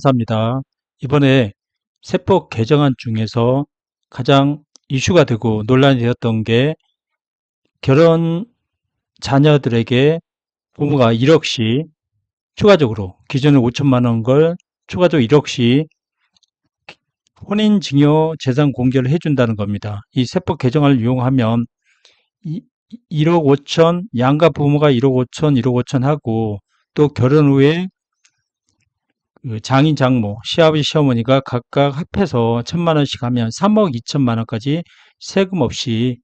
감사합니다. 이번에 세법 개정안 중에서 가장 이슈가 되고 논란이 되었던 게 결혼 자녀들에게 부모가 1억씩 추가적으로 기존에 5천만 원 걸 추가적으로 1억씩 혼인증여 재산 공개를 해준다는 겁니다. 이 세법 개정안을 이용하면 1억 5천, 양가 부모가 1억 5천, 1억 5천 하고 또 결혼 후에 그 장인 장모, 시아버지 시어머니가 각각 합해서 1천만 원씩 하면 3억 2천만 원까지 세금 없이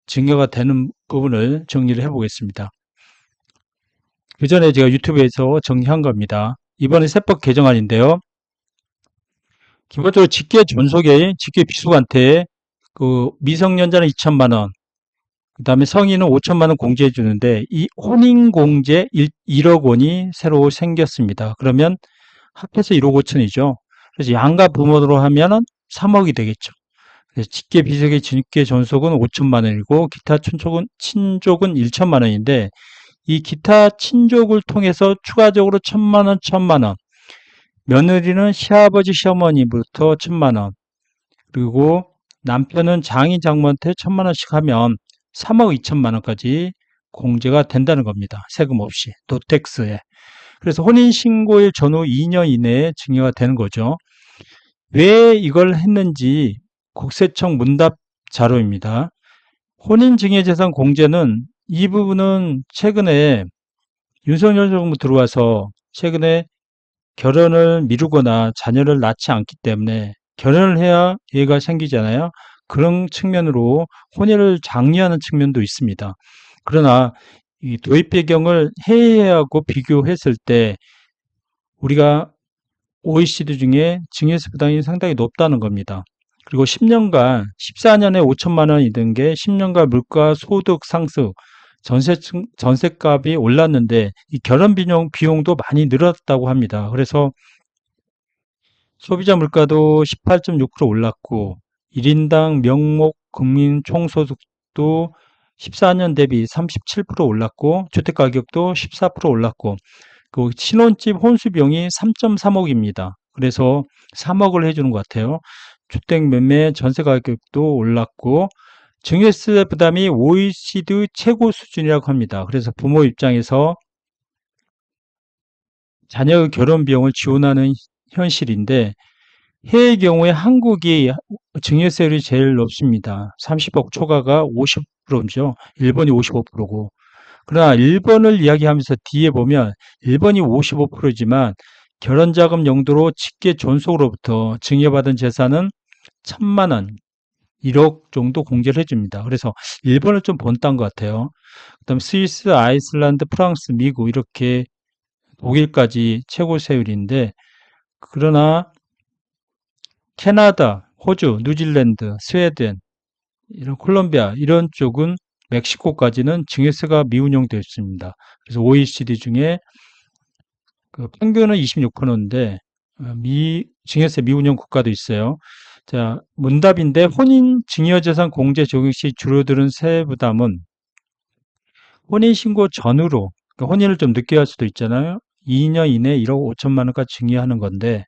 증여가 되는 부분을 정리를 해보겠습니다. 그 전에 제가 유튜브에서 정리한 겁니다. 이번에 세법 개정안인데요. 기본적으로 직계 존속의 직계 비속한테 그 미성년자는 2천만 원, 그 다음에 성인은 5천만 원 공제해 주는데 이 혼인 공제 1억 원이 새로 생겼습니다. 그러면 합해서 1억 5천이죠. 그래서 양가 부모로 하면은 3억이 되겠죠. 그래서 직계 비속의 직계 존속은 5천만 원이고 기타 친족은 1천만 원인데 이 기타 친족을 통해서 추가적으로 1천만 원, 1천만 원. 며느리는 시아버지 시어머니부터 1천만 원. 그리고 남편은 장인 장모한테 1천만 원씩 하면 3억 2천만 원까지 공제가 된다는 겁니다. 세금 없이 노텍스에. 그래서 혼인신고일 전후 2년 이내에 증여가 되는 거죠. 왜 이걸 했는지 국세청 문답 자료입니다. 혼인증여재산 공제는 이 부분은 최근에 윤석열 정부 들어와서 최근에 결혼을 미루거나 자녀를 낳지 않기 때문에 결혼을 해야 얘가 생기잖아요. 그런 측면으로 혼인을 장려하는 측면도 있습니다. 그러나 이 도입 배경을 해외하고 비교했을 때 우리가 OECD 중에 증여세 부담이 상당히 높다는 겁니다. 그리고 10년간 14년에 5천만 원이던 게 10년간 물가 소득 상승 전세값이 올랐는데 이 결혼 비용도 많이 늘었다고 합니다. 그래서 소비자 물가도 18.6% 올랐고 1인당 명목 국민 총소득도 14년 대비 37% 올랐고 주택가격도 14% 올랐고 그 신혼집 혼수 비용이 3.3억입니다. 그래서 3억을 해주는 것 같아요. 주택 매매 전세 가격도 올랐고 증여세 부담이 OECD 최고 수준이라고 합니다. 그래서 부모 입장에서 자녀 결혼 비용을 지원하는 현실인데 해외 경우에 한국이 증여세율이 제일 높습니다. 30억 초과가 50%죠. 일본이 55%고. 그러나 일본을 이야기하면서 뒤에 보면 일본이 55%지만 결혼자금 용도로 직계 존속으로부터 증여받은 재산은 1천만 원, 1억 정도 공제를 해줍니다. 그래서 일본을 좀 본딴 것 같아요. 그다음 스위스, 아이슬란드, 프랑스, 미국 이렇게 독일까지 최고 세율인데 그러나 캐나다, 호주, 뉴질랜드, 스웨덴, 이런 콜롬비아 이런 쪽은 멕시코까지는 증여세가 미운용되어 있습니다. 그래서 OECD 중에 그 평균은 26%인데 증여세 미운용 국가도 있어요. 자, 문답인데 혼인 증여재산 공제 적용 시 줄어드는 세부 부담은 혼인신고 전후로 그러니까 혼인을 좀 늦게 할 수도 있잖아요. 2년 이내 1억 5천만 원까지 증여하는 건데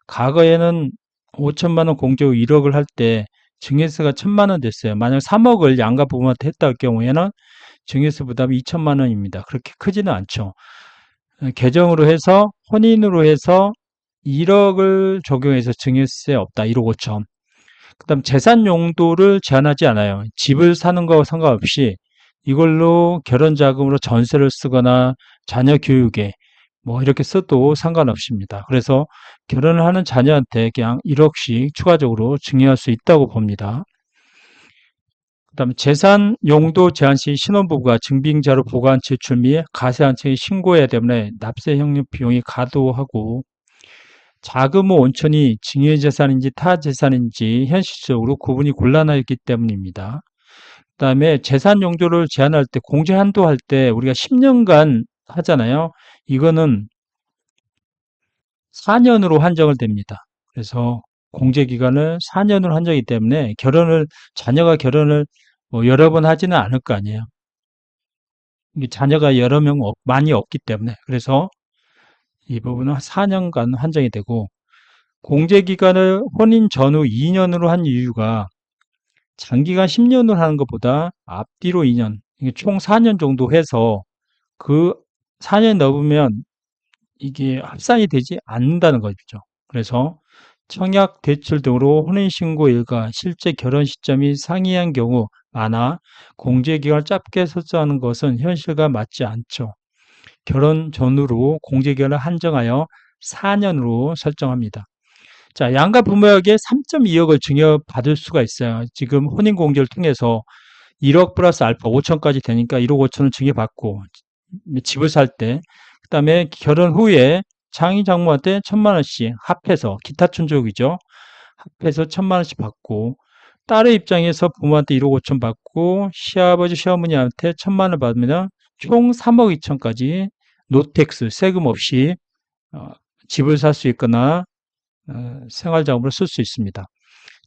과거에는 5천만 원 공제 후 1억을 할 때 증여세가 1천만 원 됐어요. 만약 3억을 양가 부모한테 했다 할 경우에는 증여세 부담이 2천만 원입니다. 그렇게 크지는 않죠. 개정으로 해서 혼인으로 해서 1억을 적용해서 증여세 없다. 1억 5천. 그다음 재산 용도를 제한하지 않아요. 집을 사는 거와 상관없이 이걸로 결혼 자금으로 전세를 쓰거나 자녀 교육에 뭐 이렇게 써도 상관없습니다. 그래서 결혼을 하는 자녀한테 그냥 1억씩 추가적으로 증여할 수 있다고 봅니다. 그다음에 재산 용도 제한 시 신혼부부가 증빙자료 보관 제출 및 가세한 채 신고해야 때문에 납세 형량 비용이 과도하고 자금 후 온천이 증여재산인지 타재산인지 현실적으로 구분이 곤란하기 때문입니다. 그다음에 재산 용도를 제한할 때 공제 한도할 때 우리가 10년간 하잖아요. 이거는 4년으로 한정을 됩니다. 그래서 공제 기간을 4년으로 한정이기 때문에 자녀가 결혼을 뭐 여러 번 하지는 않을 거 아니에요. 이게 자녀가 여러 명 많이 없기 때문에 그래서 이 부분은 4년간 한정이 되고, 공제기간을 혼인 전후 2년으로 한 이유가 장기간 10년으로 하는 것보다 앞뒤로 2년, 이게 총 4년 정도 해서 그 4년 넘으면 이게 합산이 되지 않는다는 거죠. 그래서 청약 대출 등으로 혼인신고 일과 실제 결혼 시점이 상이한 경우 많아 공제기간을 짧게 설정하는 것은 현실과 맞지 않죠. 결혼 전후로 공제기간을 한정하여 4년으로 설정합니다. 자, 양가 부모에게 3.2억을 증여받을 수가 있어요. 지금 혼인공제를 통해서 1억 플러스 알파 5천까지 되니까 1억 5천을 증여받고 집을 살 때, 그 다음에 결혼 후에 장인 장모한테 1,000만 원씩 합해서 기타 춘족이죠. 합해서 1,000만 원씩 받고, 딸의 입장에서 부모한테 1억 5천 받고 시아버지 시어머니한테 1,000만 원 받으면 총 3억 2천까지 노텍스 세금 없이 어, 집을 살 수 있거나 생활자금으로 쓸 수 있습니다.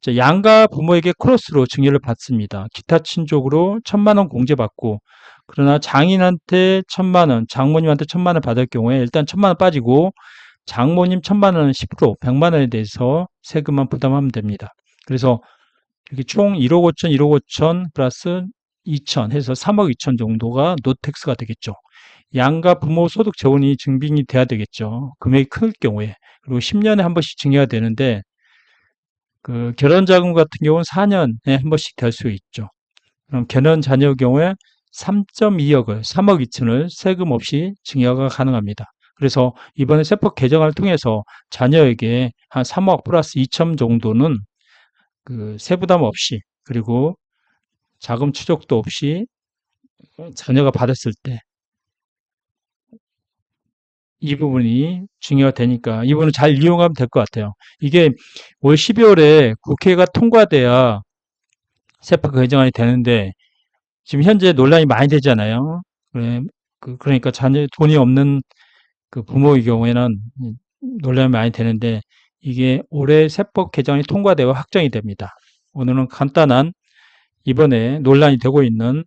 자, 양가 부모에게 크로스로 증여를 받습니다. 기타 친족으로 1,000만 원 공제받고, 그러나 장인한테 1,000만 원, 장모님한테 1,000만 원 받을 경우에 일단 1,000만 원 빠지고 장모님 1,000만 원은 10%, 100만 원에 대해서 세금만 부담하면 됩니다. 그래서 이렇게 총 1억 5천, 1억 5천 플러스 2천 해서 3억 2천 정도가 노텍스가 되겠죠. 양가 부모 소득 재원이 증빙이 돼야 되겠죠. 금액이 클 경우에. 그리고 10년에 한 번씩 증여가 되는데, 그 결혼자금 같은 경우는 4년에 한 번씩 될 수 있죠. 그럼 결혼 자녀의 경우에 3.2억을, 3억 2천을 세금 없이 증여가 가능합니다. 그래서 이번에 세법 개정을 통해서 자녀에게 한 3억 플러스 2천 정도는 그 세부담 없이, 그리고 자금 추적도 없이 자녀가 받았을 때 이 부분이 중요가 되니까 이 부분을 잘 이용하면 될 것 같아요. 이게 올 12월에 국회가 통과돼야 세법 개정안이 되는데 지금 현재 논란이 많이 되잖아요. 그러니까 자녀 돈이 없는 그 부모의 경우에는 논란이 많이 되는데 이게 올해 세법 개정안이 통과되고 확정이 됩니다. 오늘은 간단한 이번에 논란이 되고 있는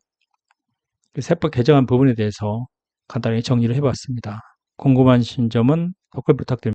그 세법 개정안 부분에 대해서 간단히 정리를 해봤습니다. 궁금하신 점은 댓글 부탁드립니다.